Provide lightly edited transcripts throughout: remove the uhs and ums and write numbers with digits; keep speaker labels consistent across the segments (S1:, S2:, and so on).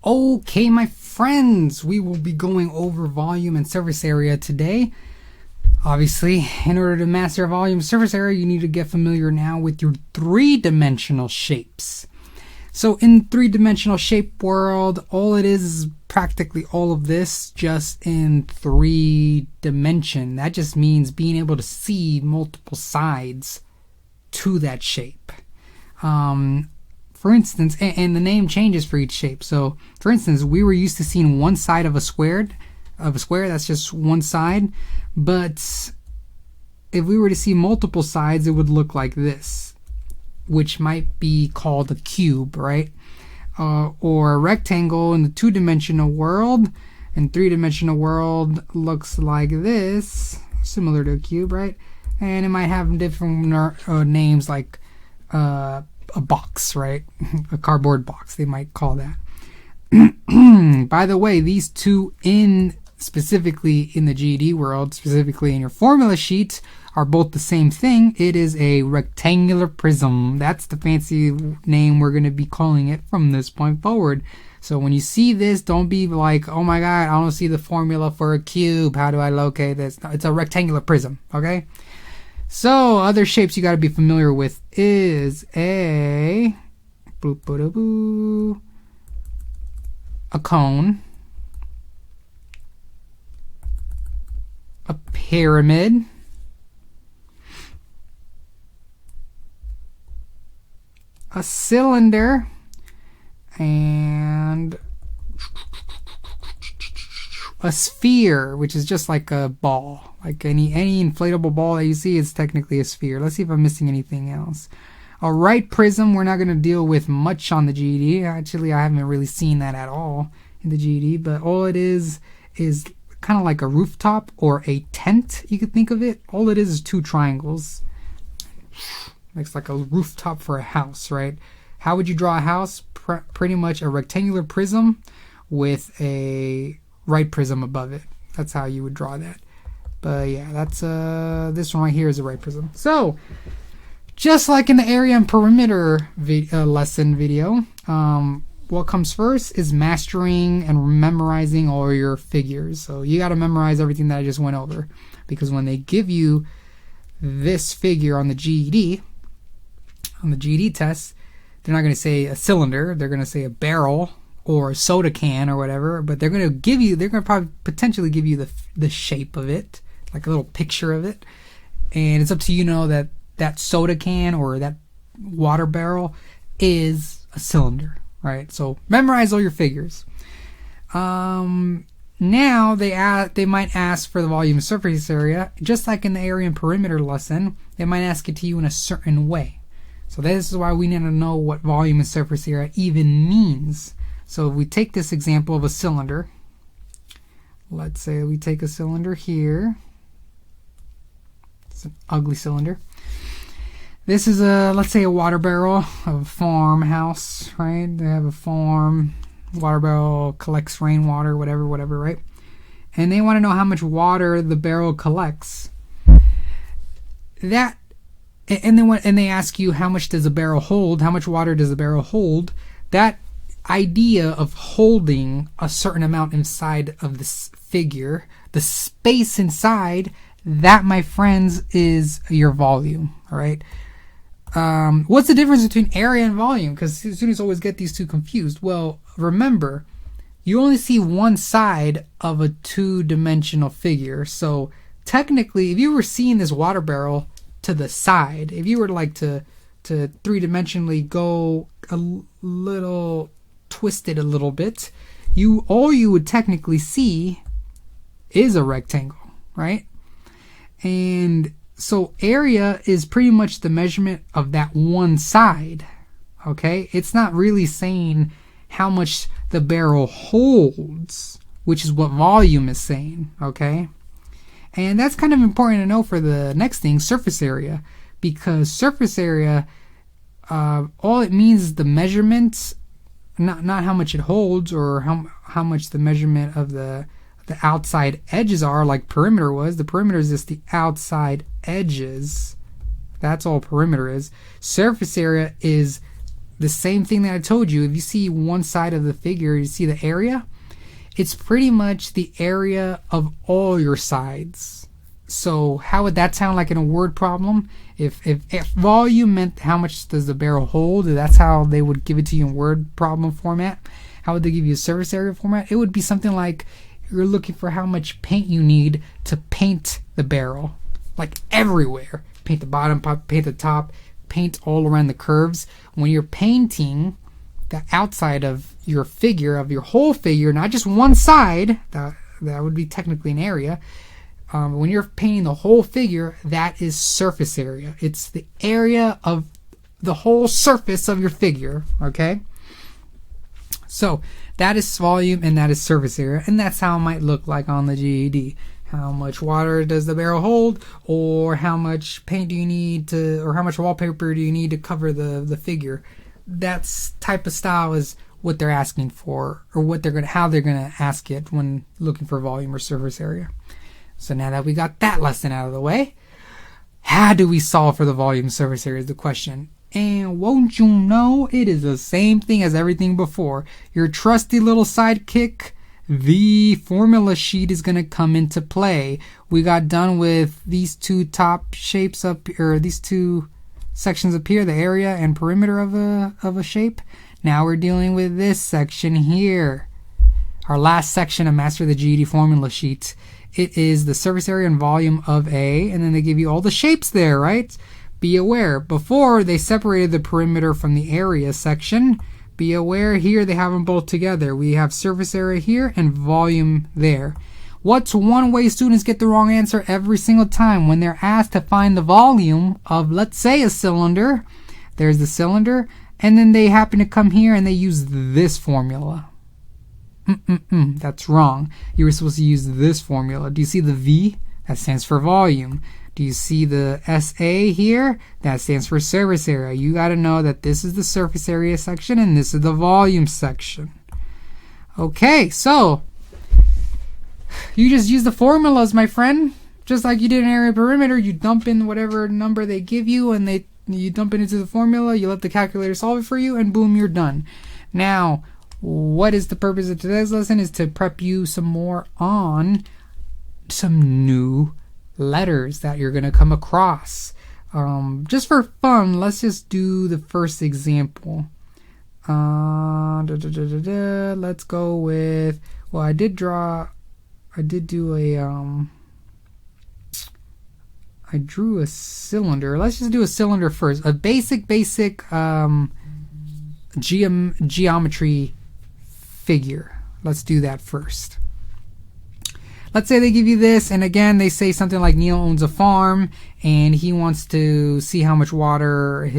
S1: Okay, my friends, we will be going over volume and surface area today. Obviously, in order to master volume and surface area, you need to get familiar now with your three-dimensional shapes. So in three-dimensional shape world, all it is practically all of this just in 3 dimension. That just means being able to see multiple sides to that shape. For instance, and the name changes for each shape. So, for instance, we were used to seeing one side of a square, that's just one side. But if we were to see multiple sides, it would look like this, which might be called a cube, right? Or a rectangle in the 2-dimensional world. And 3-dimensional world looks like this, similar to a cube, right? And it might have different names like a box, right? A cardboard box, they might call that. By the way, these two specifically in the GED world, specifically in your formula sheet, are both the same thing. It is a rectangular prism. That's the fancy name we're going to be calling it from this point forward. So when you see this, don't be like, oh my god, I don't see the formula for a cube. How do I locate this? It's a rectangular prism, okay? So, other shapes you got to be familiar with is a cone, a pyramid, a cylinder, and a sphere, which is just like a ball. Like any inflatable ball that you see is technically a sphere. Let's see if I'm missing anything else. A right prism, we're not going to deal with much on the GED. Actually, I haven't really seen that at all in the GED, but all it is kind of like a rooftop or a tent, you could think of it. All it is 2 triangles. Makes like a rooftop for a house, right? How would you draw a house? Pretty much a rectangular prism with a right prism above it. That's how you would draw that. But yeah, that's this one right here is a right prism. So, just like in the area and perimeter lesson video, what comes first is mastering and memorizing all your figures. So you got to memorize everything that I just went over, because when they give you this figure on the GED test, they're not going to say a cylinder, they're going to say a barrel or a soda can or whatever, but they're going to probably potentially give you the shape of it, like a little picture of it. And it's up to you to know that soda can or that water barrel is a cylinder, right? So memorize all your figures. Now they might ask for the volume and surface area, just like in the area and perimeter lesson. They might ask it to you in a certain way. So this is why we need to know what volume and surface area even means. So if we take this example of a cylinder, let's say we take a cylinder here. It's an ugly cylinder. This is let's say a water barrel of a farmhouse, right? They have a farm. Water barrel collects rainwater, whatever, right? And they want to know how much water the barrel collects. And they ask you, how much does a barrel hold? How much water does a barrel hold? That idea of holding a certain amount inside of this figure, the space inside, that, my friends, is your volume. All right. What's the difference between area and volume? Because students always get these two confused. Well, remember, you only see one side of a 2-dimensional figure. So technically, if you were seeing this water barrel to the side, if you were like to 3-dimensionally go a little twisted a little bit, all you would technically see is a rectangle, right? And so area is pretty much the measurement of that one side, okay? It's not really saying how much the barrel holds, which is what volume is saying, okay? And that's kind of important to know for the next thing, surface area, because surface area, all it means is the measurements, not how much it holds or how much the measurement of the outside edges are, like perimeter was. The perimeter is just the outside edges. That's all perimeter is. Surface area is the same thing that I told you. If you see one side of the figure, you see the area. It's pretty much the area of all your sides. So how would that sound like in a word problem? If volume meant how much does the barrel hold, that's how they would give it to you in word problem format. How would they give you a surface area format? It would be something like you're looking for how much paint you need to paint the barrel. Like everywhere. Paint the bottom, paint the top, paint all around the curves. When you're painting the outside of your figure, of your whole figure, not just one side, that would be technically an area. When you're painting the whole figure, that is surface area. It's the area of the whole surface of your figure, okay? So that is volume and that is surface area, and that's how it might look like on the GED. How much water does the barrel hold, or how much paint do you need to, or how much wallpaper do you need to cover the figure? That's type of style is what they're asking for, or how they're gonna ask it when looking for volume or surface area. So now that we got that lesson out of the way, how do we solve for the volume surface area is the question. And won't you know, it is the same thing as everything before. Your trusty little sidekick, the formula sheet, is going to come into play. We got done with these two top shapes up, or these two sections up here, the area and perimeter of a shape. Now we're dealing with this section here. Our last section of Master the GED formula sheet. It is the surface area and volume of A, and then they give you all the shapes there, right? Be aware, before they separated the perimeter from the area section. Be aware, here they have them both together. We have surface area here and volume there. What's one way students get the wrong answer every single time when they're asked to find the volume of, let's say, a cylinder? There's the cylinder, and then they happen to come here and they use this formula. That's wrong. You were supposed to use this formula. Do you see the V? That stands for volume. Do you see the SA here? That stands for surface area. You got to know that this is the surface area section and this is the volume section. Okay, so you just use the formulas, my friend. Just like you did in area perimeter, you dump in whatever number they give you and you dump it into the formula, you let the calculator solve it for you, and boom, you're done. Now, what is the purpose of today's lesson is to prep you some more on some new letters that you're going to come across. Just for fun, let's just do the first example. Let's go with, well, I did do I drew a cylinder. Let's just do a cylinder first. A basic geometry figure. Let's do that first. Let's say they give you this, and again they say something like Neil owns a farm and he wants to see how much water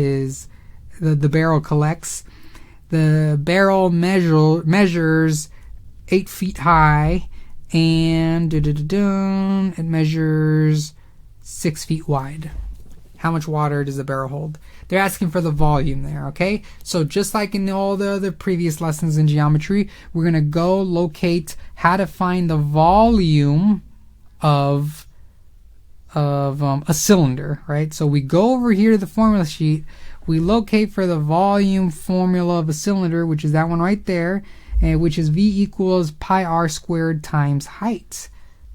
S1: the barrel collects. The barrel measures 8 feet high, and it measures 6 feet wide. How much water does the barrel hold? They're asking for the volume there, okay? So just like in all the other previous lessons in geometry, we're going to go locate how to find the volume of a cylinder, right? So we go over here to the formula sheet, we locate for the volume formula of a cylinder, which is that one right there, and which is V equals pi r squared times height.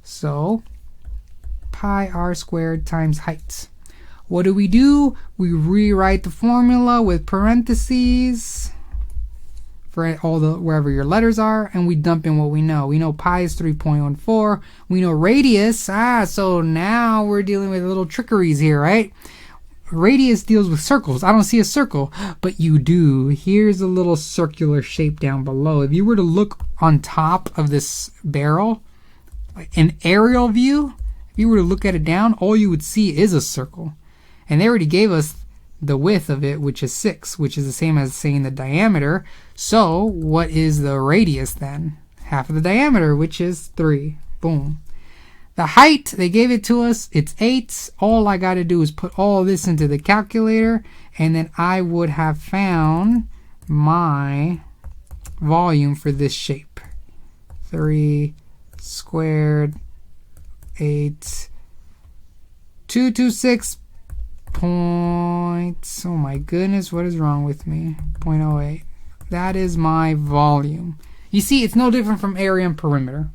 S1: So pi r squared times height. What do? We rewrite the formula with parentheses for all the wherever your letters are, and we dump in what we know. We know pi is 3.14. We know radius. So now we're dealing with little trickeries here, right? Radius deals with circles. I don't see a circle, but you do. Here's a little circular shape down below. If you were to look on top of this barrel, an aerial view, if you were to look at it down, all you would see is a circle. And they already gave us the width of it, which is 6, which is the same as saying the diameter. So what is the radius then? Half of the diameter, which is 3. Boom. The height, they gave it to us. It's 8. All I got to do is put all this into the calculator, and then I would have found my volume for this shape. 3 squared 8 226 Oh my goodness, what is wrong with me? 0.08. That is my volume. You see, it's no different from area and perimeter.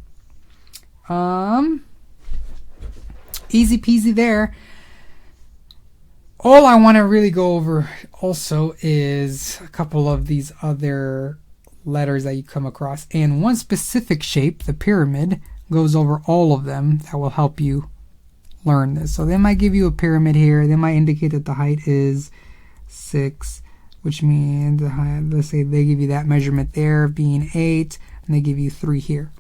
S1: Easy peasy there. All I want to really go over also is a couple of these other letters that you come across. And one specific shape, the pyramid, goes over all of them. That will help you learn this. So they might give you a pyramid here. They might indicate that the height is 6, which means the height, let's say they give you that measurement there being 8, and they give you 3 here.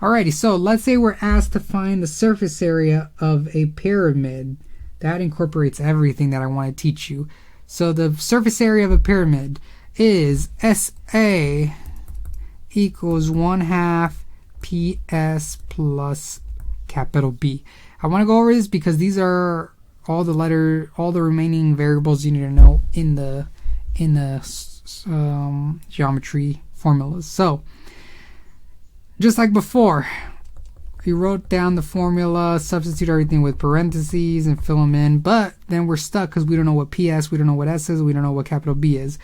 S1: Alrighty, so let's say we're asked to find the surface area of a pyramid. That incorporates everything that I want to teach you. So the surface area of a pyramid is SA equals 1/2 PS plus capital B. I want to go over this because these are all the remaining variables you need to know in the geometry formulas. So just like before, we wrote down the formula, substitute everything with parentheses and fill them in, but then we're stuck because we don't know what PS, we don't know what S is, we don't know what capital B is.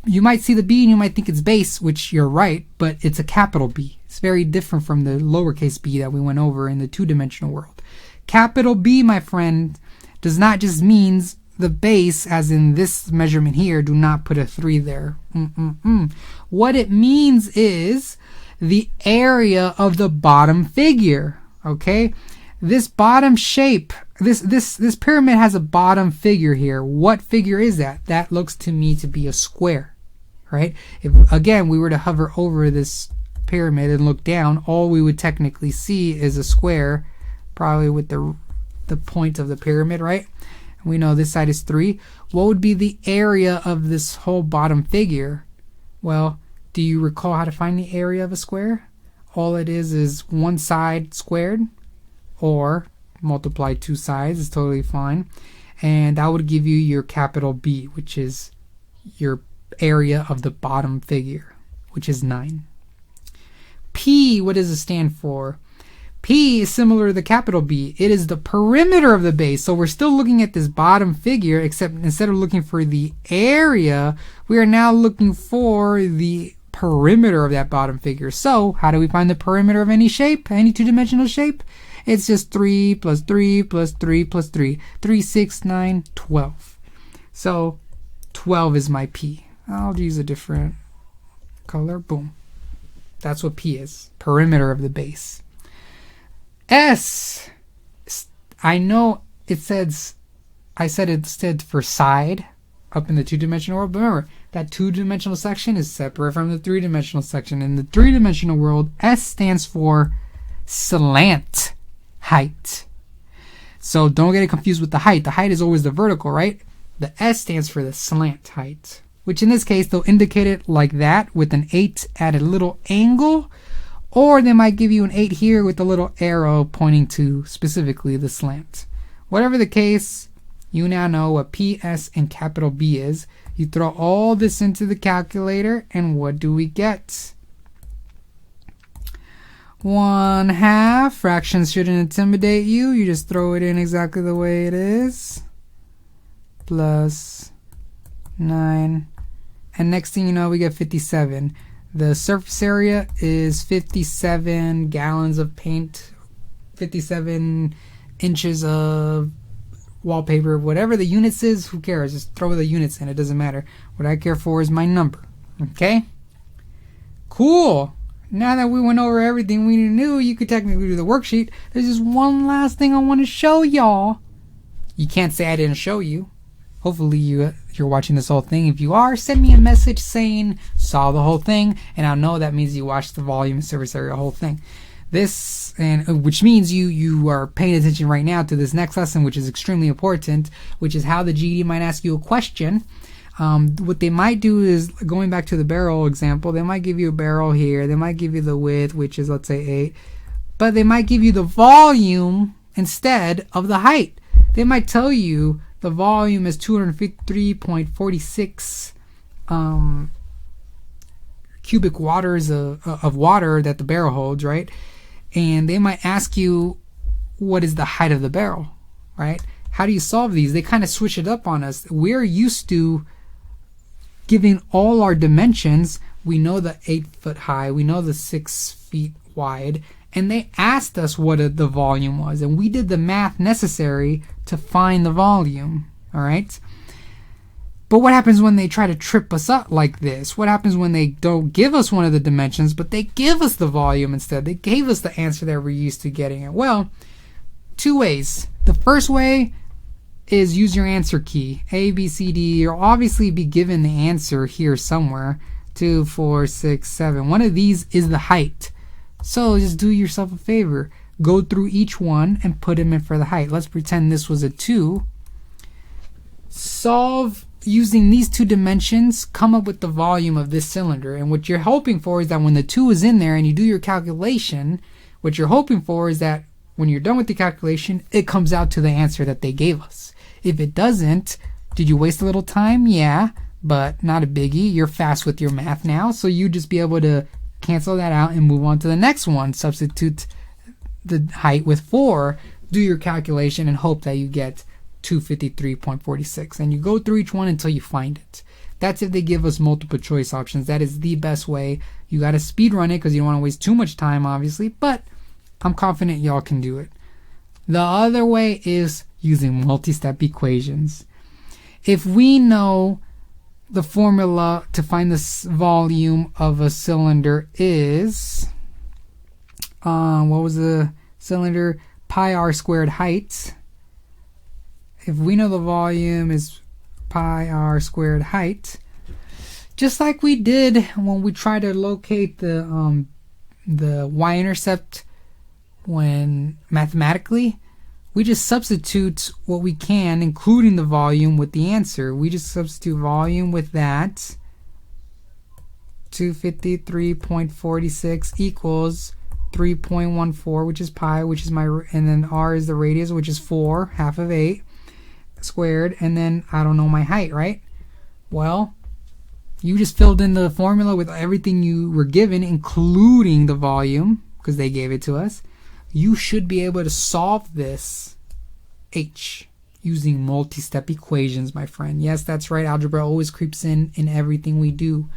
S1: You might see the B and you might think it's base, which you're right, but it's a capital B. It's very different from the lowercase b that we went over in the two-dimensional world. Capital B, my friend, does not just means the base, as in this measurement here. Do not put a 3 there. What it means is the area of the bottom figure. Okay, this bottom shape, this pyramid has a bottom figure here. What figure is that? That looks to me to be a square, right? If again we were to hover over this pyramid and look down, all we would technically see is a square, probably with the point of the pyramid, right? We know this side is 3. What would be the area of this whole bottom figure? Well, do you recall how to find the area of a square? All it is one side squared, or multiply 2 sides is totally fine. And that would give you your capital B, which is your area of the bottom figure, which is 9. P, what does it stand for? P is similar to the capital B. It is the perimeter of the base. So we're still looking at this bottom figure, except instead of looking for the area, we are now looking for the perimeter of that bottom figure. So how do we find the perimeter of any shape, any two-dimensional shape? It's just 3 plus 3 plus 3 plus 3. 3, 6, 9, 12. So 12 is my P. I'll use a different color. Boom. That's what P is. Perimeter of the base. S. I know it says, I said it stood for side up in the two-dimensional world, but remember, that two-dimensional section is separate from the three-dimensional section. In the three-dimensional world, S stands for slant height. So don't get it confused with the height. The height is always the vertical, right? The S stands for the slant height, which in this case, they'll indicate it like that with an 8 at a little angle, or they might give you an 8 here with a little arrow pointing to specifically the slant. Whatever the case, you now know what PS and capital B is. You throw all this into the calculator, and what do we get? 1/2. Fractions shouldn't intimidate you. You just throw it in exactly the way it is. Plus 9. And next thing you know, we get 57. The surface area is 57 gallons of paint, 57 inches of wallpaper, whatever the units is, who cares? Just throw the units in, it doesn't matter. What I care for is my number. Okay? Cool. Now that we went over everything we knew, you could technically do the worksheet. There's just one last thing I want to show y'all. You can't say I didn't show you. Hopefully you're watching this whole thing. If you are, send me a message saying saw the whole thing, and I'll know that means you watched the volume and surface area whole thing. This, and which means you are paying attention right now to this next lesson, which is extremely important, which is how the GED might ask you a question. What they might do is, going back to the barrel example, they might give you a barrel here. They might give you the width, which is, let's say, 8. But they might give you the volume instead of the height. They might tell you the volume is 253.46 cubic waters of water that the barrel holds, right? And they might ask you, what is the height of the barrel, right? how do you solve these? They kind of switch it up on us. We're used to giving all our dimensions. We know the 8 foot high, we know the 6 feet wide, and they asked us what the volume was, and we did the math necessary to find the volume. All right. But what happens when they try to trip us up like this? What happens when they don't give us one of the dimensions, but they give us the volume instead? They gave us the answer that we're used to getting it. Well, two ways. The first way is use your answer key. A, B, C, D. You'll obviously be given the answer here somewhere. 2, 4, 6, 7. One of these is the height. So just do yourself a favor. Go through each one and put them in for the height. Let's pretend this was a 2. Solve using these two dimensions, come up with the volume of this cylinder. And what you're hoping for is that when the 2 is in there and you do your calculation, what you're hoping for is that when you're done with the calculation, it comes out to the answer that they gave us. If it doesn't, did you waste a little time? Yeah, but not a biggie. You're fast with your math now, so you just be able to cancel that out and move on to the next one. Substitute the height with 4, do your calculation, and hope that you get 253.46, and you go through each one until you find it. That's if they give us multiple choice options. That is the best way. You got to speed run it because you don't want to waste too much time, obviously, but I'm confident y'all can do it. The other way is using multi-step equations. If we know the formula to find the volume of a cylinder is what was the cylinder? Pi r squared height. If we know the volume is pi r squared height, just like we did when we try to locate the y-intercept when mathematically, we just substitute what we can, including the volume, with the answer. We just substitute volume with that. 253.46 equals 3.14, which is pi, which is my, and then r is the radius, which is 4, half of 8 squared, and then I don't know my height, right? Well, you just filled in the formula with everything you were given, including the volume, because they gave it to us. You should be able to solve this h using multi-step equations, my friend. Yes, that's right. Algebra always creeps in everything we do.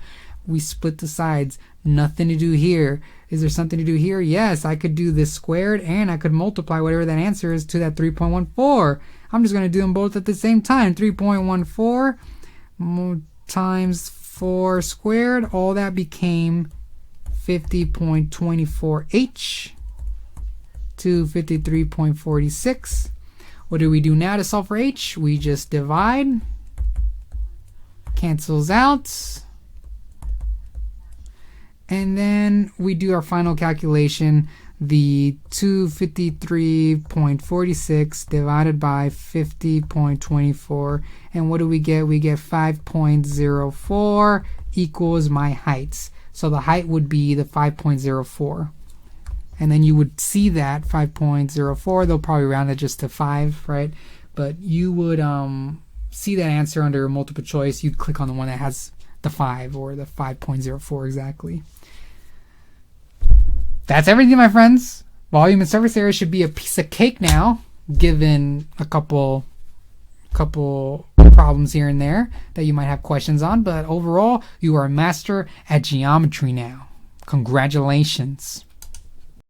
S1: We split the sides. Nothing to do here. Is there something to do here? Yes, I could do this squared, and I could multiply whatever that answer is to that 3.14. I'm just going to do them both at the same time. 3.14 times 4 squared. All that became 50.24h to 53.46. What do we do now to solve for h? We just divide. Cancels out. And then we do our final calculation. The 253.46 divided by 50.24. And what do we get? We get 5.04 equals my heights. So the height would be the 5.04. And then you would see that 5.04. They'll probably round it just to 5, right? But you would see that answer under multiple choice. You'd click on the one that has the 5 or the 5.04 exactly. That's everything, my friends. Volume and surface area should be a piece of cake now, given a couple problems here and there that you might have questions on. But overall, you are a master at geometry now. Congratulations.